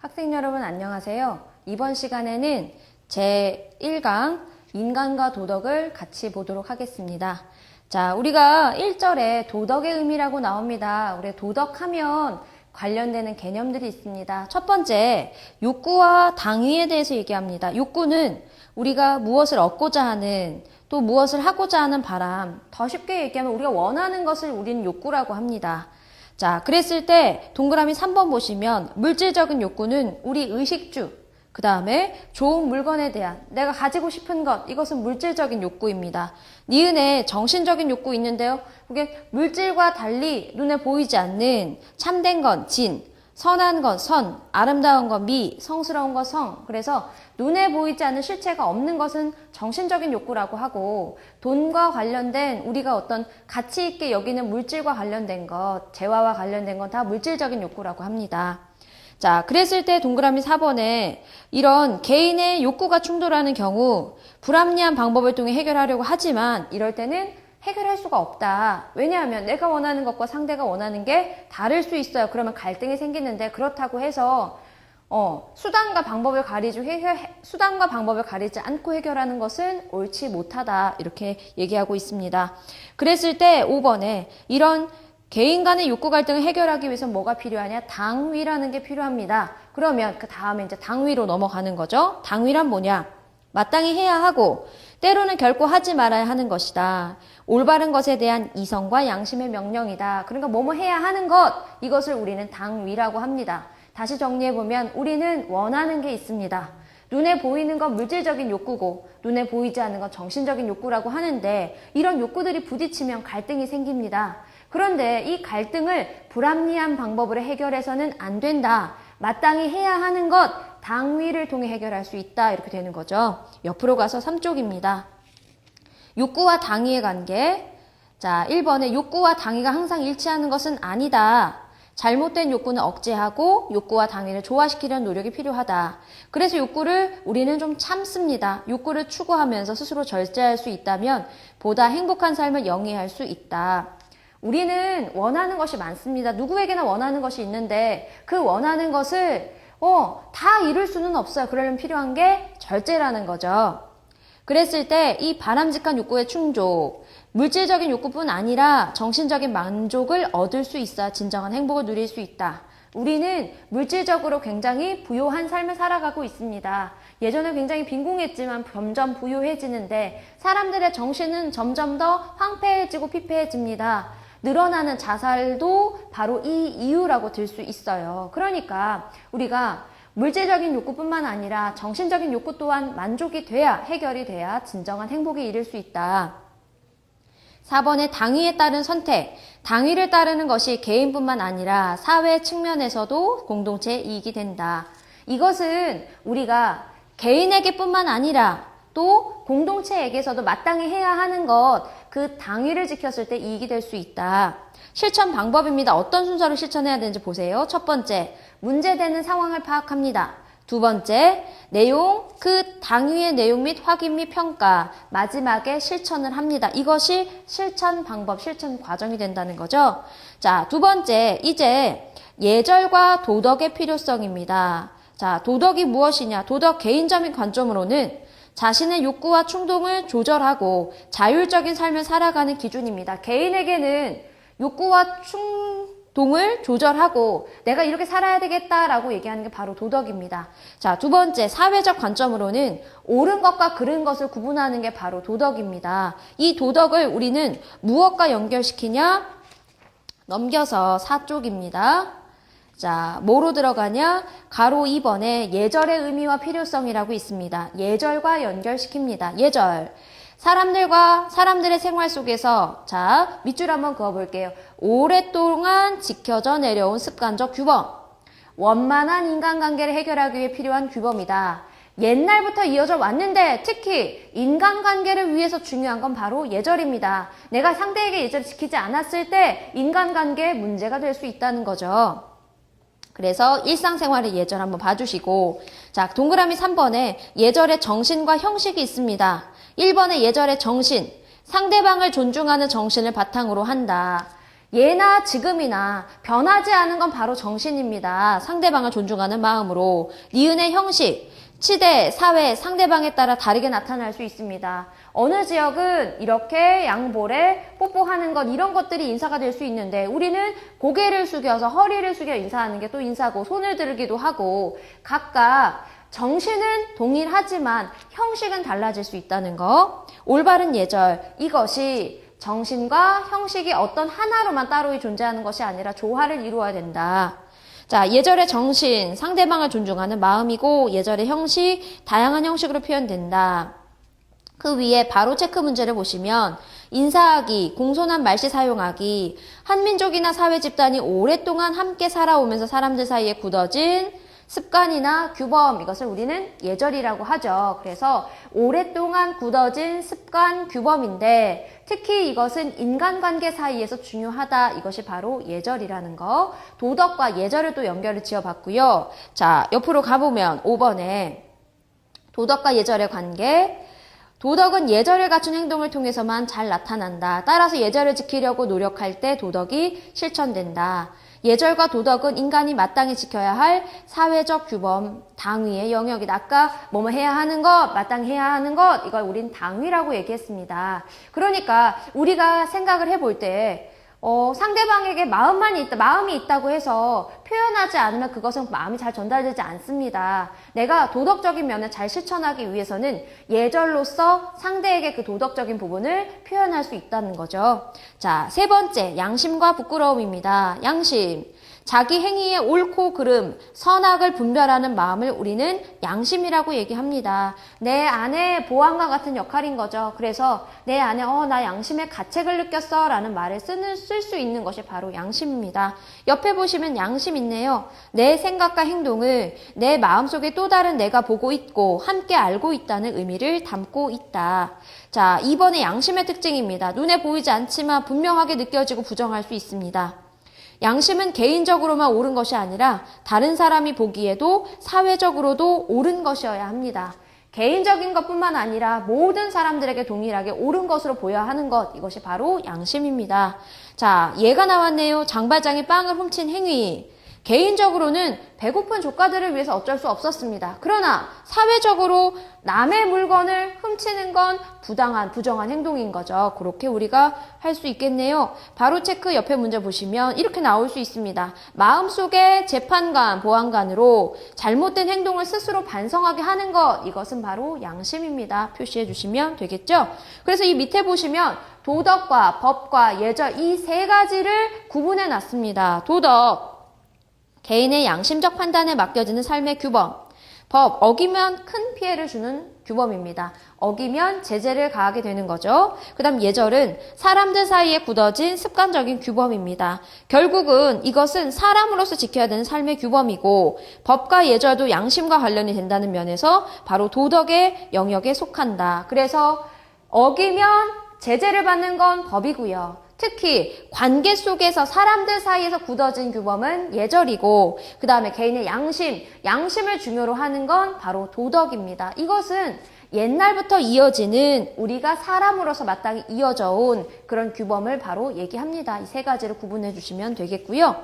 학생 여러분 안녕하세요. 이번 시간에는 제1강 인간과 도덕을 같이 보도록 하겠습니다. 자, 우리가 1절에 도덕의 의미라고 나옵니다. 우리 도덕하면 관련되는 개념들이 있습니다. 첫 번째, 욕구와 당위에 대해서 얘기합니다. 욕구는 우리가 무엇을 얻고자 하는, 또 무엇을 하고자 하는 바람, 더 쉽게 얘기하면 우리가 원하는 것을 우리는 욕구라고 합니다. 자, 그랬을 때 동그라미 3번 보시면 물질적인 욕구는 우리 의식주, 그 다음에 좋은 물건에 대한 내가 가지고 싶은 것, 이것은 물질적인 욕구입니다. 니은에 정신적인 욕구 있는데요. 그게 물질과 달리 눈에 보이지 않는 참된 건 진, 선한 건 선, 아름다운 건 미, 성스러운 건 성. 그래서 눈에 보이지 않는 실체가 없는 것은 정신적인 욕구라고 하고, 돈과 관련된 우리가 어떤 가치 있게 여기는 물질과 관련된 것, 재화와 관련된 건 다 물질적인 욕구라고 합니다. 자, 그랬을 때 동그라미 4번에 이런 개인의 욕구가 충돌하는 경우 불합리한 방법을 통해 해결하려고 하지만 이럴 때는 해결할 수가 없다. 왜냐하면 내가 원하는 것과 상대가 원하는 게 다를 수 있어요. 그러면 갈등이 생기는데, 그렇다고 해서 수단과 방법을 가리지 않고 해결하는 것은 옳지 못하다. 이렇게 얘기하고 있습니다. 그랬을 때 5번에 이런 개인 간의 욕구 갈등을 해결하기 위해서 뭐가 필요하냐? 당위라는 게 필요합니다. 그러면 그 다음에 이제 당위로 넘어가는 거죠. 당위란 뭐냐? 마땅히 해야 하고 때로는 결코 하지 말아야 하는 것이다. 올바른 것에 대한 이성과 양심의 명령이다. 그러니까 뭐뭐 해야 하는 것, 이것을 우리는 당위라고 합니다. 다시 정리해보면 우리는 원하는 게 있습니다. 눈에 보이는 건 물질적인 욕구고 눈에 보이지 않는 건 정신적인 욕구라고 하는데, 이런 욕구들이 부딪히면 갈등이 생깁니다. 그런데 이 갈등을 불합리한 방법으로 해결해서는 안 된다. 마땅히 해야 하는 것, 당위를 통해 해결할 수 있다. 이렇게 되는 거죠. 옆으로 가서 3쪽입니다. 욕구와 당위의 관계. 자, 1번에 욕구와 당위가 항상 일치하는 것은 아니다. 잘못된 욕구는 억제하고 욕구와 당위를 조화시키려는 노력이 필요하다. 그래서 욕구를 우리는 좀 참습니다. 욕구를 추구하면서 스스로 절제할 수 있다면 보다 행복한 삶을 영위할 수 있다. 우리는 원하는 것이 많습니다. 누구에게나 원하는 것이 있는데 그 원하는 것을 다 이룰 수는 없어요. 그러려면 필요한 게 절제라는 거죠. 그랬을 때 이 바람직한 욕구의 충족, 물질적인 욕구뿐 아니라 정신적인 만족을 얻을 수 있어야 진정한 행복을 누릴 수 있다. 우리는 물질적으로 굉장히 부유한 삶을 살아가고 있습니다. 예전에 굉장히 빈궁했지만 점점 부유해지는데 사람들의 정신은 점점 더 황폐해지고 피폐해집니다. 늘어나는 자살도 바로 이 이유라고 들 수 있어요. 그러니까 우리가 물질적인 욕구뿐만 아니라 정신적인 욕구 또한 만족이 돼야, 해결이 돼야 진정한 행복에 이를 수 있다. 4번에 당위에 따른 선택. 당위를 따르는 것이 개인뿐만 아니라 사회 측면에서도 공동체의 이익이 된다. 이것은 우리가 개인에게뿐만 아니라 또 공동체에게서도 마땅히 해야 하는 것, 그 당위를 지켰을 때 이익이 될 수 있다. 실천 방법입니다. 어떤 순서로 실천해야 되는지 보세요. 첫 번째, 문제되는 상황을 파악합니다. 두 번째, 내용, 그 당위의 내용 및 확인 및 평가, 마지막에 실천을 합니다. 이것이 실천 방법, 실천 과정이 된다는 거죠. 자, 두 번째, 이제 예절과 도덕의 필요성입니다. 자, 도덕이 무엇이냐? 도덕 개인적인 관점으로는 자신의 욕구와 충동을 조절하고 자율적인 삶을 살아가는 기준입니다. 개인에게는 욕구와 충동을 조절하고 내가 이렇게 살아야 되겠다라고 얘기하는 게 바로 도덕입니다. 자, 두 번째, 사회적 관점으로는 옳은 것과 그른 것을 구분하는 게 바로 도덕입니다. 이 도덕을 우리는 무엇과 연결시키냐? 넘겨서 4쪽입니다. 자, 뭐로 들어가냐? 가로 2번에 예절의 의미와 필요성이라고 있습니다. 예절과 연결시킵니다. 예절. 사람들의 생활 속에서, 자, 밑줄 한번 그어볼게요. 오랫동안 지켜져 내려온 습관적 규범. 원만한 인간관계를 해결하기 위해 필요한 규범이다. 옛날부터 이어져 왔는데 특히 인간관계를 위해서 중요한 건 바로 예절입니다. 내가 상대에게 예절을 지키지 않았을 때 인간관계에 문제가 될 수 있다는 거죠. 그래서 일상생활의 예절 한번 봐주시고, 자, 동그라미 3번에 예절의 정신과 형식이 있습니다. 1번에 예절의 정신, 상대방을 존중하는 정신을 바탕으로 한다. 예나 지금이나 변하지 않은 건 바로 정신입니다. 상대방을 존중하는 마음으로 니은의 형식, 시대, 사회, 상대방에 따라 다르게 나타날 수 있습니다. 어느 지역은 이렇게 양볼에 뽀뽀하는 것 이런 것들이 인사가 될 수 있는데 우리는 고개를 숙여서 허리를 숙여 인사하는 게 또 인사고 손을 들기도 하고 각각 정신은 동일하지만 형식은 달라질 수 있다는 거. 올바른 예절, 이것이 정신과 형식이 어떤 하나로만 따로 존재하는 것이 아니라 조화를 이루어야 된다. 자, 예절의 정신, 상대방을 존중하는 마음이고 예절의 형식, 다양한 형식으로 표현된다. 그 위에 바로 체크 문제를 보시면 인사하기, 공손한 말씨 사용하기, 한 민족이나 사회 집단이 오랫동안 함께 살아오면서 사람들 사이에 굳어진 습관이나 규범, 이것을 우리는 예절이라고 하죠. 그래서 오랫동안 굳어진 습관, 규범인데 특히 이것은 인간관계 사이에서 중요하다. 이것이 바로 예절이라는 거. 도덕과 예절을 또 연결을 지어봤고요. 자, 옆으로 가보면 5번에 도덕과 예절의 관계. 도덕은 예절을 갖춘 행동을 통해서만 잘 나타난다. 따라서 예절을 지키려고 노력할 때 도덕이 실천된다. 예절과 도덕은 인간이 마땅히 지켜야 할 사회적 규범, 당위의 영역이다. 아까 뭐뭐 해야 하는 것, 마땅히 해야 하는 것, 이걸 우린 당위라고 얘기했습니다. 그러니까 우리가 생각을 해볼 때 상대방에게 마음이 있다고 해서 표현하지 않으면 그것은 마음이 잘 전달되지 않습니다. 내가 도덕적인 면을 잘 실천하기 위해서는 예절로서 상대에게 그 도덕적인 부분을 표현할 수 있다는 거죠. 자, 세 번째, 양심과 부끄러움입니다. 양심. 자기 행위의 옳고 그름, 선악을 분별하는 마음을 우리는 양심이라고 얘기합니다. 내 안에 보안과 같은 역할인 거죠. 그래서 내 안에 나 양심의 가책을 느꼈어 라는 말을 쓸 수 있는 것이 바로 양심입니다. 옆에 보시면 양심 있네요. 내 생각과 행동을 내 마음속에 또 다른 내가 보고 있고 함께 알고 있다는 의미를 담고 있다. 자, 2번의 양심의 특징입니다. 눈에 보이지 않지만 분명하게 느껴지고 부정할 수 있습니다. 양심은 개인적으로만 옳은 것이 아니라 다른 사람이 보기에도 사회적으로도 옳은 것이어야 합니다. 개인적인 것뿐만 아니라 모든 사람들에게 동일하게 옳은 것으로 보여야 하는 것, 이것이 바로 양심입니다. 자, 예가 나왔네요. 장발장이 빵을 훔친 행위. 개인적으로는 배고픈 조카들을 위해서 어쩔 수 없었습니다. 그러나 사회적으로 남의 물건을 훔치는 건 부정한 행동인 거죠. 그렇게 우리가 할 수 있겠네요. 바로 체크 옆에 문제 보시면 이렇게 나올 수 있습니다. 마음속에 재판관, 보안관으로 잘못된 행동을 스스로 반성하게 하는 것, 이것은 바로 양심입니다. 표시해 주시면 되겠죠? 그래서 이 밑에 보시면 도덕과 법과 예절 이 세 가지를 구분해 놨습니다. 도덕. 개인의 양심적 판단에 맡겨지는 삶의 규범. 법, 어기면 큰 피해를 주는 규범입니다. 어기면 제재를 가하게 되는 거죠. 그 다음 예절은 사람들 사이에 굳어진 습관적인 규범입니다. 결국은 이것은 사람으로서 지켜야 되는 삶의 규범이고 법과 예절도 양심과 관련이 된다는 면에서 바로 도덕의 영역에 속한다. 그래서 어기면 제재를 받는 건 법이고요. 특히 관계 속에서 사람들 사이에서 굳어진 규범은 예절이고 그 다음에 개인의 양심을 중요로 하는 건 바로 도덕입니다. 이것은 옛날부터 이어지는 우리가 사람으로서 마땅히 이어져 온 그런 규범을 바로 얘기합니다. 이 세 가지를 구분해 주시면 되겠고요.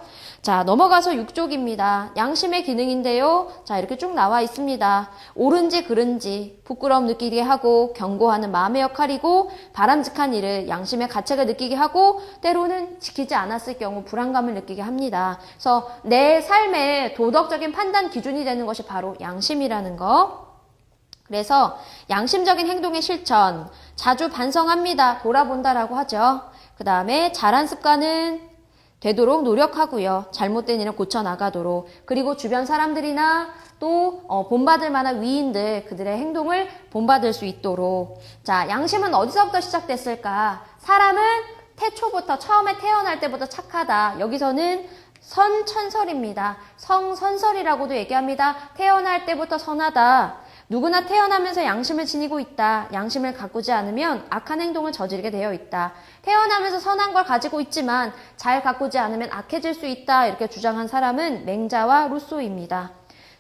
자, 넘어가서 6쪽입니다. 양심의 기능인데요. 자, 이렇게 쭉 나와 있습니다. 옳은지 그른지 부끄러움 느끼게 하고 경고하는 마음의 역할이고 바람직한 일을 양심의 가책을 느끼게 하고 때로는 지키지 않았을 경우 불안감을 느끼게 합니다. 그래서 내 삶의 도덕적인 판단 기준이 되는 것이 바로 양심이라는 거. 그래서 양심적인 행동의 실천, 자주 반성합니다. 돌아본다라고 하죠. 그 다음에 잘한 습관은 되도록 노력하고요. 잘못된 일은 고쳐나가도록. 그리고 주변 사람들이나 또 본받을 만한 위인들, 그들의 행동을 본받을 수 있도록. 자, 양심은 어디서부터 시작됐을까? 사람은 태초부터, 처음에 태어날 때부터 착하다. 여기서는 선천설입니다. 성선설이라고도 얘기합니다. 태어날 때부터 선하다. 누구나 태어나면서 양심을 지니고 있다. 양심을 가꾸지 않으면 악한 행동을 저지르게 되어 있다. 태어나면서 선한 걸 가지고 있지만 잘 가꾸지 않으면 악해질 수 있다. 이렇게 주장한 사람은 맹자와 루소입니다.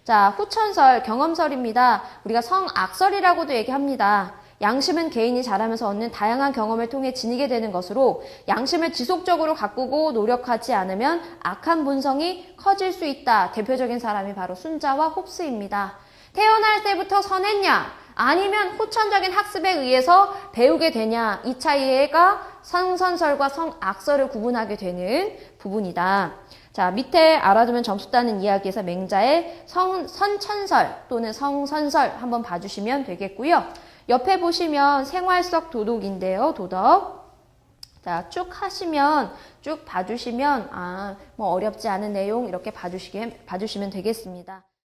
자, 후천설, 경험설입니다. 우리가 성악설이라고도 얘기합니다. 양심은 개인이 자라면서 얻는 다양한 경험을 통해 지니게 되는 것으로 양심을 지속적으로 가꾸고 노력하지 않으면 악한 본성이 커질 수 있다. 대표적인 사람이 바로 순자와 홉스입니다. 태어날 때부터 선했냐? 아니면 후천적인 학습에 의해서 배우게 되냐? 이 차이가 성선설과 성악설을 구분하게 되는 부분이다. 자, 밑에 알아두면 점수 따는 이야기에서 맹자의 선천설 또는 성선설 한번 봐주시면 되겠고요. 옆에 보시면 생활 속 도덕인데요. 도덕. 자, 쭉 봐주시면, 뭐 어렵지 않은 내용 이렇게 봐주시면 되겠습니다.